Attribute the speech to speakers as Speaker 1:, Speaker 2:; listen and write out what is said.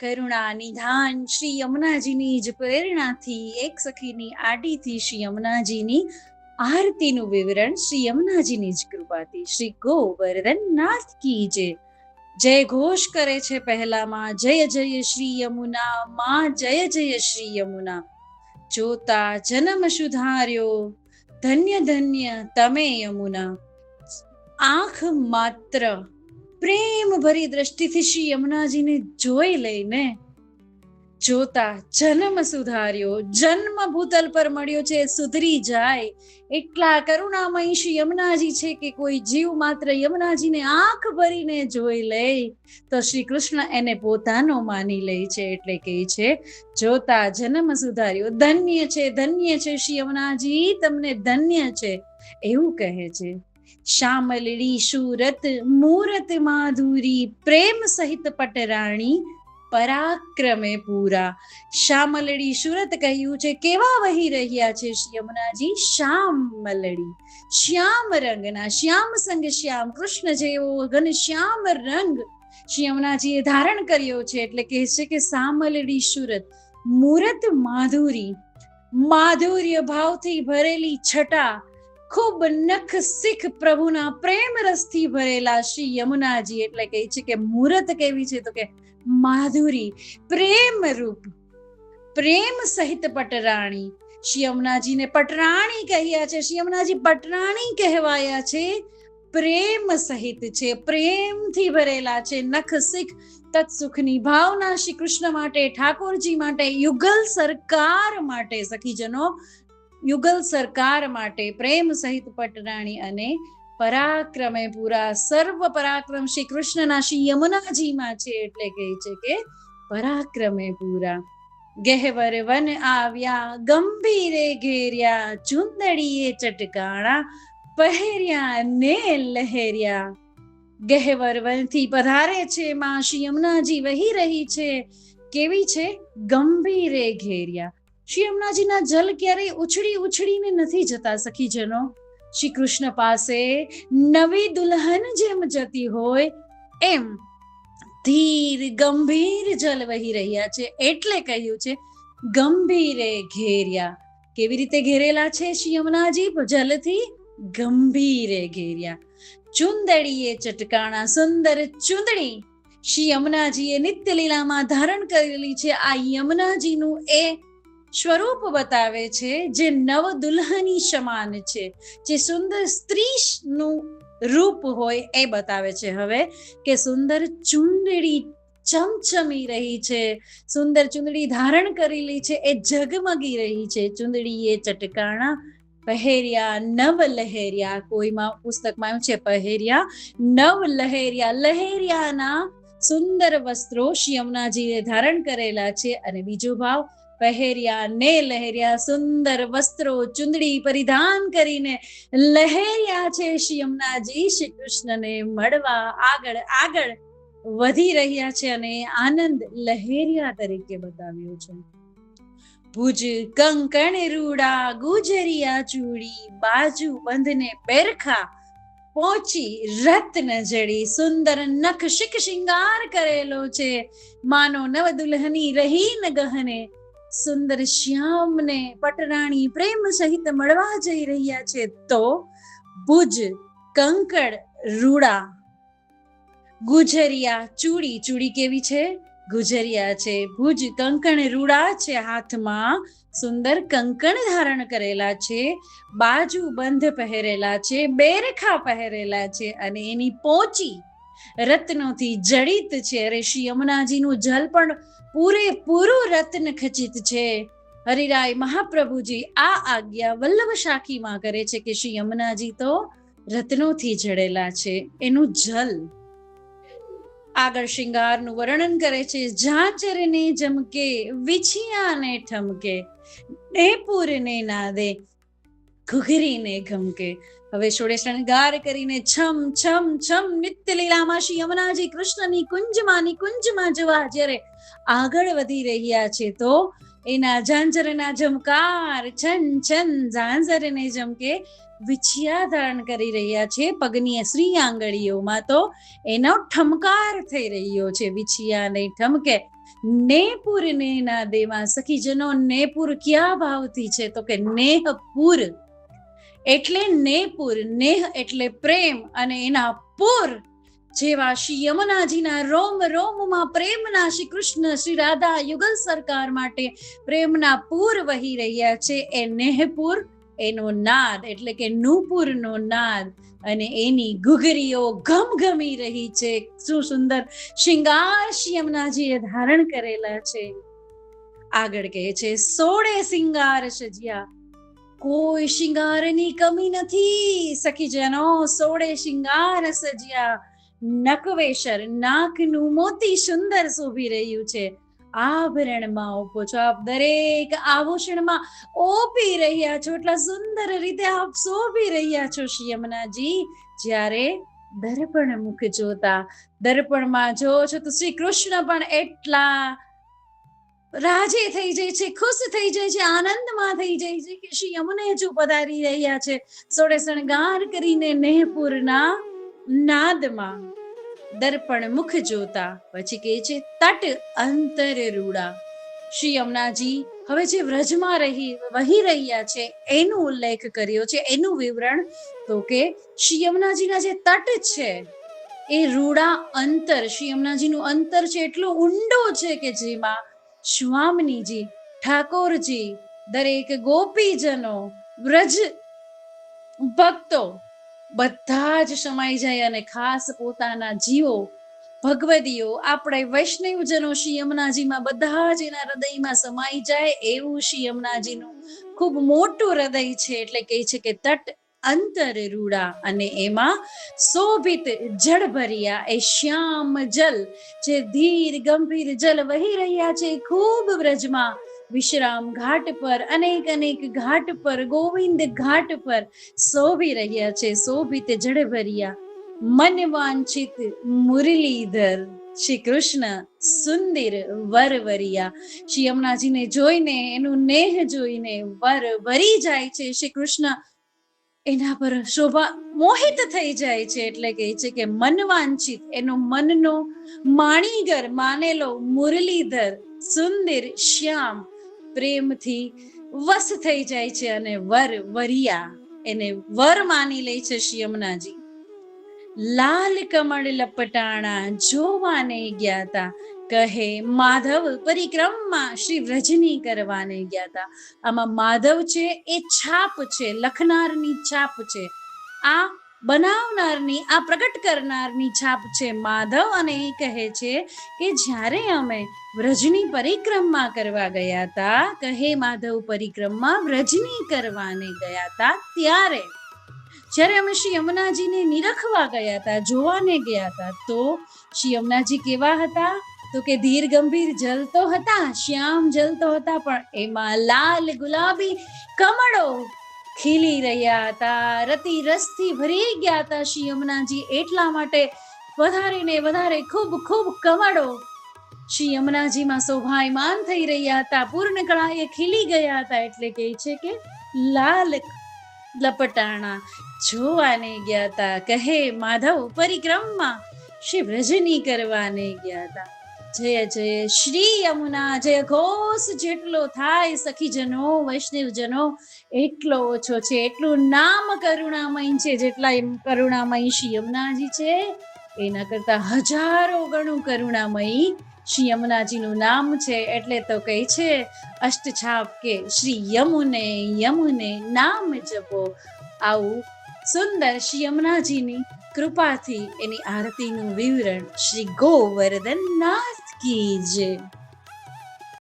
Speaker 1: કરુણા નિધાન શ્રી યમુનાજીની જ પ્રેરણાથી એક સખીની આડીથી શ્રી યમુનાજીની આરતીનું વિવરણ શ્રી યમુનાજીની જ કૃપાથી શ્રી ગોવર્ધન નાથ કી જય ઘોષ કરે છે પહેલામાં જય જય શ્રી યમુના માં જય જય શ્રી યમુના જોતા જન્મ સુધાર્યો ધન્ય ધન્ય તમે યમુના આંખ માત્ર પ્રેમ ભરી દ્રષ્ટિથી શ્રી યમુનાજીને જોઈ લઈને જોતા જન્મ સુધાર્યો, જન્મ ભૂતલ પર મળ્યો છે સુધરી જાય એટલા કરુણામયી શ્રી યમુનાજી છે કે કોઈ જીવ માત્ર યમુનાજીને આંખ ભરીને જોઈ લે તો શ્રી કૃષ્ણ એને પોતાનો માની લે છે. એટલે કહે છે જોતા જન્મ સુધાર્યો, ધન્ય છે શ્રી યમુનાજી, તમને ધન્ય છે એવું કહે છે. શ્યામલડી સુરત મૂરત માધુરી પ્રેમ સહિત પટરાણી પરાક્રમે પૂરા. શ્યામલડી સુરત કહ્યું છે કેવા વહી રહ્યા છે શ્રી યમુનાજી, શ્યામલડી શ્યામ રંગના, શ્યામ સંગ શ્યામ કૃષ્ણ જેવો ઘનશ્યામ રંગ શ્રી યમુનાજીએ ધારણ કર્યો છે. એટલે કહે છે કે શ્યામલડી સુરત મૂરત માધુરી, માધુર્ય ભાવથી ભરેલી છટા, ખૂબ નખ શીખ પ્રભુના પ્રેમ રસથી ભરેલા શ્રી યમુનાજી. એટલે કહે છે કે મૂરત કેવી છે તો કે માધુરી, પ્રેમ રૂપ, પ્રેમ સહિત પટરાણી. શ્રી યમુનાજીને પટરાણી કહ્યા છે, શ્રી યમુનાજી પટરાણી કહેવાયા છે, પ્રેમ સહિત છે, પ્રેમથી ભરેલા છે. નખ શીખ તત્સુખની ભાવના શ્રી કૃષ્ણ માટે, ઠાકોરજી માટે, યુગલ સરકાર માટે, સખીજનો યુગલ સરકાર માટે પ્રેમ સહિત પટરાણી અને પરાક્રમે પૂરા. સર્વ પરાક્રમ શ્રી કૃષ્ણના શ્રી યમુનાજીમાં છે. એટલે કહે છે કે પરાક્રમે પૂરા. ગહેવર વન આવ્યા ગંભીરે ઘેર્યા, ચુંદડીએ ચટકાણા પહેર્યા ને લહેર્યા. ગહેવર વનથી પધારે છે માં શ્રી યમુનાજી વહી રહી છે. કેવી છે? ગંભીરે ઘેર્યા. શ્રી યમુનાજીના જલ ક્યારેય ઉછળીને નથી જતા સખીજનો. શ્રી કૃષ્ણ પાસે નવી દુલ્હન જેમ જતી હોય એમ ધીર ગંભીર જલ વહી રહ્યા છે. એટલે કહ્યું છે ગંભીરે ઘેર્યા. કેવી રીતે ઘેરેલા છે શ્રી યમુનાજી? જલથી ગંભીરે ઘેર્યા. ચુંદડીએ ચટકાણા, સુંદર ચુંદડી શ્રી યમુનાજીએ નિત્ય લીલામાં ધારણ કરેલી છે. આ યમુનાજીનું એ સ્વરૂપ બતાવે છે જે નવ દુલ્હની સમાન છે, જે સુંદર સ્ત્રીનું રૂપ હોય એ બતાવે છે. હવે કે સુંદર ચુંદડી ચમચમી રહી છે, સુંદર ચુંદડી ધારણ કરેલી છે, એ ઝગમગી રહી છે. ચુંદડીએ ચટકાણા પહેર્યા નવ લહેર્યા. કોઈમાં પુસ્તકમાં એમ છે પહેર્યા નવ લહેર્યા. લહેરિયાના સુંદર વસ્ત્રો શ્રી યમુનાજીએ ધારણ કરેલા છે. અને બીજો ભાવ પહેર્યા ને લહેર્યા, સુંદર વસ્ત્રો ચુંદડી પરિધાન કરીને લહેર્યા છે શ્રી યમુનાજી શ્રી કૃષ્ણને મળવા આગળ આગળ વધી રહ્યા છે. અને આનંદ લહેરિયા તરીકે બતાવ્યો છે. ભુજ કંકણ રૂડા ગુજરિયા ચૂડી, બાજુ બંધને બેરખા પહોંચી રત્ન જડી. સુંદર નખ શિક શિંગાર કરેલો છે, માનો નવ દુલ્હની રહીન ગહને. સુંદર શ્યામને પટરાણી પ્રેમ સહિત મળવા જઈ રહ્યા છે. તો ભુજ કંકણ રૂડા ગુજરિયા ચૂડી, ચૂડી કેવી છે? ગુજરિયા છે. ભુજ કંકણ રૂડા છે, હાથમાં સુંદર કંકણ ધારણ કરેલા છે, બાજુ બંધ પહેરેલા છે, બેરખા પહેરેલા છે, અને એની પોચી રત્નોથી જડિત છે. અરે શ્રી યમુનાજીનું જલ પણ પૂરેપૂરું રત્ન ખચિત છે. હરિરાય મહાપ્રભુજી આ આજ્ઞા વલ્લભ શાખીમાં કરે છે કે શ્રી યમુનાજી તો રત્નોથી જડેલા છે. એનું જલ આગળ શૃંગારનું વર્ણન કરે છે. ઝાંઝરને જમકે, વિછિયાને ઠમકે, ડેપુરને નાદે, ઘૂઘરીને ગમકે. હવે ષોડે શણગાર કરીને છમ છમ છમ નિત્ય લીલામાં શ્રી યમુનાજી કૃષ્ણની કુંજમાં જવા જ્યારે આગળ વધી રહ્યા છે તો એના ઝાંઝરના ઝમકાર છન છન ઝાંઝરને જમકે, વિછિયા ધારણ કરી રહ્યા છે. પગની શ્રી આંગળીઓમાં તો એનો ઠમકાર થઈ રહ્યો છે. વિછિયા નહીં ઠમકે. નેપુર ને ના દેવા સખીજનો, નેપુર ક્યાં ભાવથી છે? તો કે નેહપુર એટલે નેપુર. નેહ એટલે પ્રેમ અને એના પુર જેવા શ્રી યમુનાજીના રોમ રોમમાં પ્રેમના શ્રી કૃષ્ણ શ્રી રાધા યુગલ સરકાર માટે પ્રેમના પૂર વહી રહ્યા છે. એ નેહપુર, એનો નાદ એટલે કે નૂપુરનો નાદ, અને એની ઘૂઘરીઓ ઘમઘમી રહી છે. શું સુંદર શિંગાર શ્રી યમુનાજીએ ધારણ કરેલા છે. આગળ કહે છે, સોળે શિંગાર સજ્યા, કોઈ શિંગારની કમી નથી સખીજનો. સોળે શિંગાર સજ્યા, નકવેશર નાકનું મોતી સુંદર શોભી રહ્યું છે. આભરણમાં ઓપો છો આપ, દરેક આભૂષણમાં ઓપી રહ્યા છો. એટલા સુંદર રીતે આપ શોભી રહ્યા છો શ્રી યમુનાજી. જ્યારે દર્પણ મુખ જોતા, દર્પણમાં જો છો તો શ્રી કૃષ્ણ પણ એટલા રાજી થઈ જાય છે, ખુશ થઈ જાય છે, આનંદમાં થઈ જાય છે કે શ્રી યમુનેજી પધારી રહ્યા છે. સોળે શણગાર કરીને નેહપુરના નાદમાં દર્પણ મુખ જોતા. પછી કહે છે, તટ અંતર રૂડા. શ્રી યમુનાજી હવે જે વ્રજમાં વહી રહ્યા છે એનો ઉલ્લેખ કર્યો છે, એનું વિવરણ. તો કે શ્રી યમુનાજીના જે તટ છે એ રૂડા અંતર, શ્રી યમુનાજીનું અંતર છે એટલો ઊંડો છે કે જેમાં સ્વામિનીજી, ઠાકોરજી, દરેક ગોપીજનો, વ્રજ ભક્તો બધા જ સમાઈ જાય. અને ખાસ પોતાના જીવો, ભગવદીઓ, આપણે વૈષ્ણવજનો શ્રી યમુનાજીમાં બધા જ એના હૃદયમાં સમાઈ જાય એવું શ્રી યમુનાજીનું ખૂબ મોટું હૃદય છે. એટલે કહે છે કે તટ અંતર રૂડા, અને એમાં શોભિત જળ ભર્યા એ શ્યામ જલ, જે ધીર ગંભીર જલ વહી રહ્યા છે ખૂબ વ્રજમાં. વિશ્રામ ઘાટ પર, અનેક અનેક ઘાટ પર, ગોવિંદ ઘાટ પર શોભી રહ્યા છે. શોભિત જળ ભર્યા, મન વાંછિત મુરલીધર શ્રી કૃષ્ણ સુંદર વરવરિયા. શ્રી યમુનાજીને જોઈને, એનું નેહ જોઈને વર વરી જાય છે શ્રી કૃષ્ણ, એના પર શોભા મોહિત થઈ જાય છે. એટલે કહે છે કે મનવાંછિત, એનો મનનો માણીગર માનેલો મુરલીધર, સુંદર શ્યામ, પ્રેમથી વશ થઈ જાય છે. અને વર વરિયા, એને વર માની લે છે શ્રી યમુનાજી. લાલ કમળ લપટાણા જોવાને ગયા તા, કહે માધવ પરિક્રમા શ્રી વ્રજની કરવાને ગયા હતા. આમાં માધવ છે એ છાપ છે, લખનારની છાપ છે, આ બનાવનારની, આ પ્રગટ કરનારની છાપ છે માધવ. અને એ કહે છે કે જ્યારે અમે વ્રજની પરિક્રમા કરવા ગયા હતા, કહે માધવ પરિક્રમા વ્રજની કરવાને ગયા હતા, ત્યારે જ્યારે અમે શ્રી યમુનાજીને નિરખવા ગયા હતા, જોવાને ગયા હતા, તો શ્રી યમુનાજી કેવા હતા? તો કે ધીર ગંભીર જલ તો હતા, શ્યામ જલ તો હતા, પણ એમાં લાલ ગુલાબી કમળો ખીલી રહ્યા હતા, રતિ રસથી ભરી ગયા હતા શ્રી યમુનાજી. એટલા માટે વધારે ને વધારે ખૂબ ખૂબ કમળો શ્રી યમુનાજીમાં શોભાયમાન થઈ રહ્યા હતા, પૂર્ણ કળાએ ખીલી ગયા હતા. એટલે કહે છે કે લાલ લપટાણા જોવાને ગયા હતા, કહે માધવ પરિક્રમા શ્રી વ્રજની કરવાને ગયા હતા. જય જય શ્રી યમુના, જય ઘોષ જેટલો થાય સખીજનો, વૈષ્ણવજનો એટલો ઓછો છે. એટલું નામ કરુણામય છે, જેટલા કરુણામય શ્રી યમુનાજી છે એના કરતા હજારો ગણું કરુણામયી શ્રી યમુનાજીનું નામ છે. એટલે તો કહે છે અષ્ટછાપ કે શ્રી યમુને યમુને નામ જપો. આવું સુંદર શ્રી યમુનાજીની કૃપાથી એની આરતીનું વિવરણ શ્રી ગોવર્ધન નાથ કી જય.